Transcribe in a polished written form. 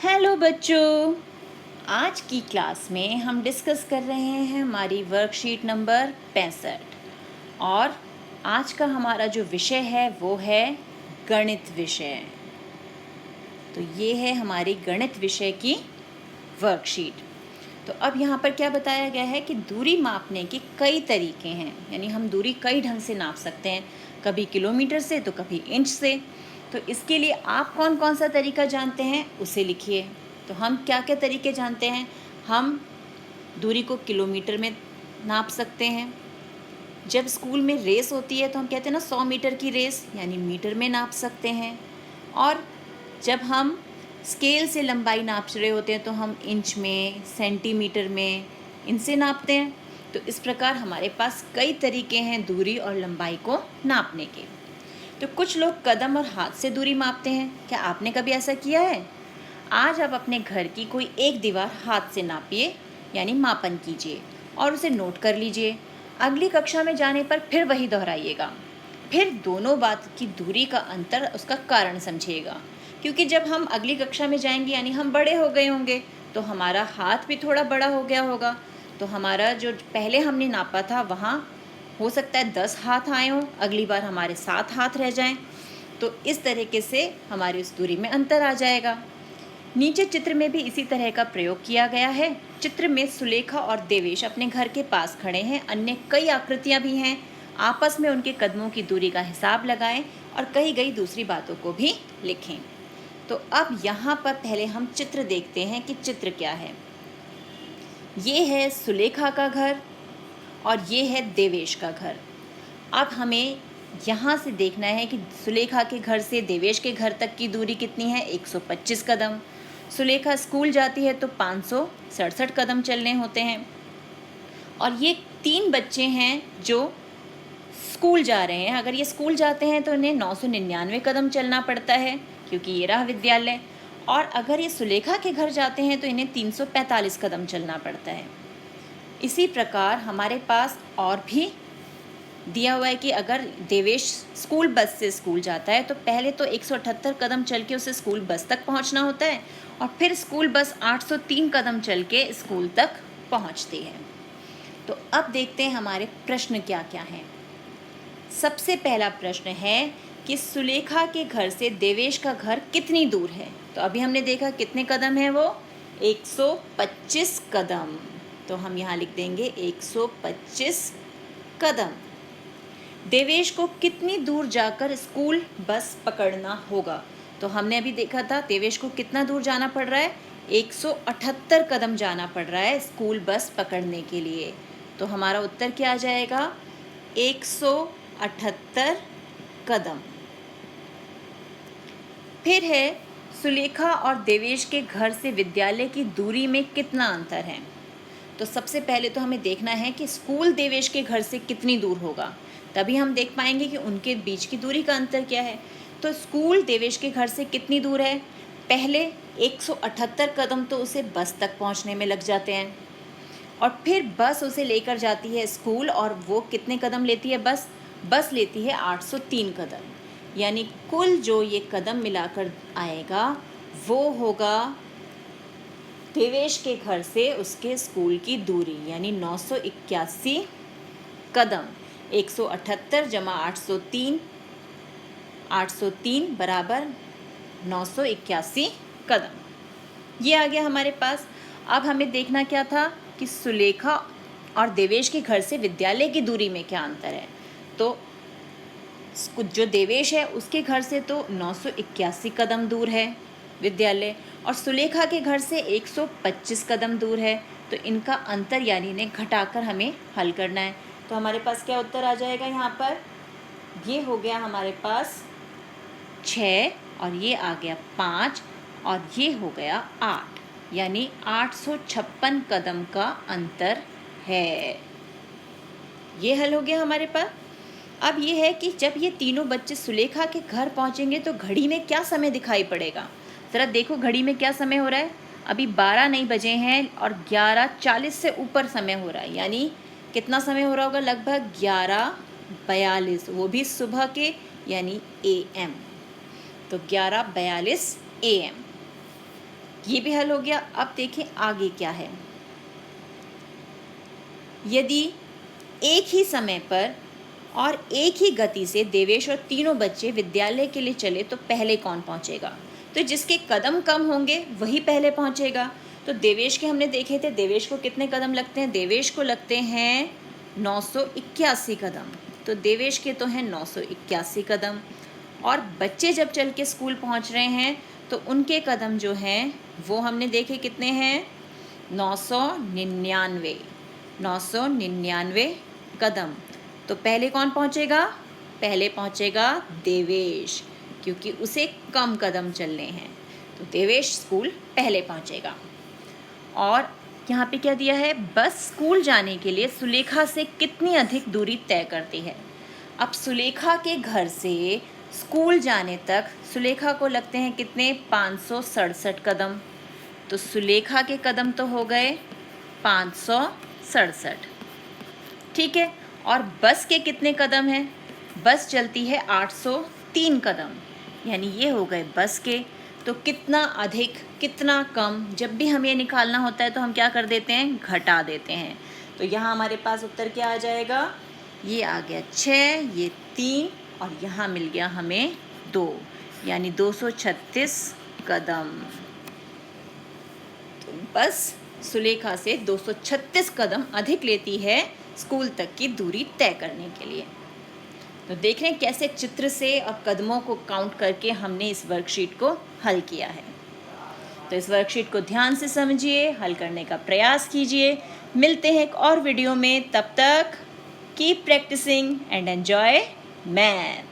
Hello बच्चों, आज की क्लास में हम डिस्कस कर रहे हैं हमारी वर्कशीट नंबर 65 और आज का हमारा जो विषय है वो है गणित विषय। तो ये है हमारी गणित विषय की वर्कशीट। तो अब यहाँ पर क्या बताया गया है कि दूरी मापने के कई तरीके हैं, यानी हम दूरी कई ढंग से नाप सकते हैं, कभी किलोमीटर से तो कभी इंच से। तो इसके लिए आप कौन कौन सा तरीका जानते हैं उसे लिखिए। तो हम क्या क्या तरीके जानते हैं? हम दूरी को किलोमीटर में नाप सकते हैं। जब स्कूल में रेस होती है तो हम कहते हैं ना 100 मीटर की रेस, यानी मीटर में नाप सकते हैं। और जब हम स्केल से लंबाई नाप रहे होते हैं तो हम इंच में, सेंटीमीटर में, इनसे नापते हैं। तो इस प्रकार हमारे पास कई तरीके हैं दूरी और लंबाई को नापने के। तो कुछ लोग कदम और हाथ से दूरी मापते हैं। क्या आपने कभी ऐसा किया है? आज आप अपने घर की कोई एक दीवार हाथ से नापिए, यानी मापन कीजिए और उसे नोट कर लीजिए। अगली कक्षा में जाने पर फिर वही दोहराइएगा। फिर दोनों बात की दूरी का अंतर, उसका कारण समझिएगा, क्योंकि जब हम अगली कक्षा में जाएंगे यानी हम बड़े हो गए होंगे तो हमारा हाथ भी थोड़ा बड़ा हो गया होगा। तो हमारा जो पहले हमने नापा था वहाँ हो सकता है 10 हाथ आए हों, अगली बार हमारे 7 हाथ रह जाएं। तो इस तरीके से हमारी उस दूरी में अंतर आ जाएगा। नीचे चित्र में भी इसी तरह का प्रयोग किया गया है। चित्र में सुलेखा और देवेश अपने घर के पास खड़े हैं। अन्य कई आकृतियां भी हैं। आपस में उनके कदमों की दूरी का हिसाब लगाएं और कही गई दूसरी बातों को भी लिखें। तो अब यहाँ पर पहले हम चित्र देखते हैं कि चित्र क्या है। ये है सुलेखा का घर और ये है देवेश का घर। अब हमें यहाँ से देखना है कि सुलेखा के घर से देवेश के घर तक की दूरी कितनी है? 125 कदम। सुलेखा स्कूल जाती है तो 567 कदम चलने होते हैं। और ये 3 बच्चे हैं जो स्कूल जा रहे हैं। अगर ये स्कूल जाते हैं तो इन्हें 999 कदम चलना पड़ता है, क्योंकि ये रहा विद्यालय। और अगर ये सुलेखा के घर जाते हैं तो इन्हें 345 कदम चलना पड़ता है। इसी प्रकार हमारे पास और भी दिया हुआ है कि अगर देवेश स्कूल बस से स्कूल जाता है तो पहले तो 178 कदम चल के उसे स्कूल बस तक पहुंचना होता है और फिर स्कूल बस 803 कदम चल के स्कूल तक पहुंचती है। तो अब देखते हैं हमारे प्रश्न क्या क्या हैं। सबसे पहला प्रश्न है कि सुलेखा के घर से देवेश का घर कितनी दूर है? तो अभी हमने देखा कितने कदम है वो? 125 कदम। तो हम यहाँ लिख देंगे 125 कदम। देवेश को कितनी दूर जाकर स्कूल बस पकड़ना होगा? तो हमने अभी देखा था देवेश को कितना दूर जाना पड़ रहा है? 178 कदम जाना पड़ रहा है स्कूल बस पकड़ने के लिए। तो हमारा उत्तर क्या आ जाएगा? 178 कदम। फिर है सुलेखा और देवेश के घर से विद्यालय की दूरी में कितना अंतर है? तो सबसे पहले तो हमें देखना है कि स्कूल देवेश के घर से कितनी दूर होगा, तभी हम देख पाएंगे कि उनके बीच की दूरी का अंतर क्या है। तो स्कूल देवेश के घर से कितनी दूर है? पहले 178 कदम तो उसे बस तक पहुंचने में लग जाते हैं और फिर बस उसे लेकर जाती है स्कूल और वो कितने कदम लेती है बस? बस लेती है 803 कदम। यानी कुल जो ये कदम मिलाकर आएगा वो होगा देवेश के घर से उसके स्कूल की दूरी, यानी 981 कदम। 178 जमा 803, 803 बराबर 981 कदम। ये आ गया हमारे पास। अब हमें देखना क्या था कि सुलेखा और देवेश के घर से विद्यालय की दूरी में क्या अंतर है। तो जो देवेश है उसके घर से तो 981 कदम दूर है विद्यालय और सुलेखा के घर से 125 कदम दूर है। तो इनका अंतर यानी इन्हें घटाकर हमें हल करना है। तो हमारे पास क्या उत्तर आ जाएगा? यहाँ पर ये हो गया हमारे पास 6 और ये आ गया 5 और ये हो गया 8, यानी 856 कदम का अंतर है। ये हल हो गया हमारे पास। अब ये है कि जब ये तीनों बच्चे सुलेखा के घर पहुंचेंगे तो घड़ी में क्या समय दिखाई पड़ेगा? ज़रा देखो घड़ी में क्या समय हो रहा है। अभी 12 नहीं बजे हैं और 11:40 से ऊपर समय हो रहा है, यानी कितना समय हो रहा होगा? लगभग 11:42, वो भी सुबह के, यानी AM। तो 11:42 AM। ये भी हल हो गया। अब देखें आगे क्या है। यदि एक ही समय पर और एक ही गति से देवेश और तीनों बच्चे विद्यालय के लिए चले तो पहले कौन पहुंचेगा? तो जिसके कदम कम होंगे वही पहले पहुंचेगा। तो देवेश के हमने देखे थे, देवेश को कितने कदम लगते हैं? देवेश को लगते हैं 981 कदम। तो देवेश के तो हैं 981 कदम। और बच्चे जब चल के स्कूल पहुंच रहे हैं तो उनके कदम जो हैं वो हमने देखे कितने हैं? 999 कदम। तो पहले कौन पहुंचेगा? पहले पहुंचेगा देवेश, क्योंकि उसे कम कदम चलने हैं। तो देवेश स्कूल पहले पहुंचेगा। और यहाँ पे क्या दिया है? बस स्कूल जाने के लिए सुलेखा से कितनी अधिक दूरी तय करती है। अब सुलेखा के घर से स्कूल जाने तक सुलेखा को लगते हैं कितने? 567 कदम। तो सुलेखा के कदम तो हो गए 567, ठीक है। और बस के कितने कदम हैं? बस चलती है 803 कदम, यानी ये हो गए बस के। तो कितना अधिक कितना कम, जब भी हमें निकालना होता है तो हम क्या कर देते हैं? घटा देते हैं। तो यहाँ हमारे पास उत्तर क्या आ जाएगा? ये आ गया 6, ये 3 और यहाँ मिल गया हमें 2, यानी 236 कदम। तो बस सुलेखा से 236 कदम अधिक लेती है स्कूल तक की दूरी तय करने के लिए। तो देख रहे हैं कैसे चित्र से और कदमों को काउंट करके हमने इस वर्कशीट को हल किया है। तो इस वर्कशीट को ध्यान से समझिए, हल करने का प्रयास कीजिए। मिलते हैं एक और वीडियो में, तब तक keep practising and enjoy math.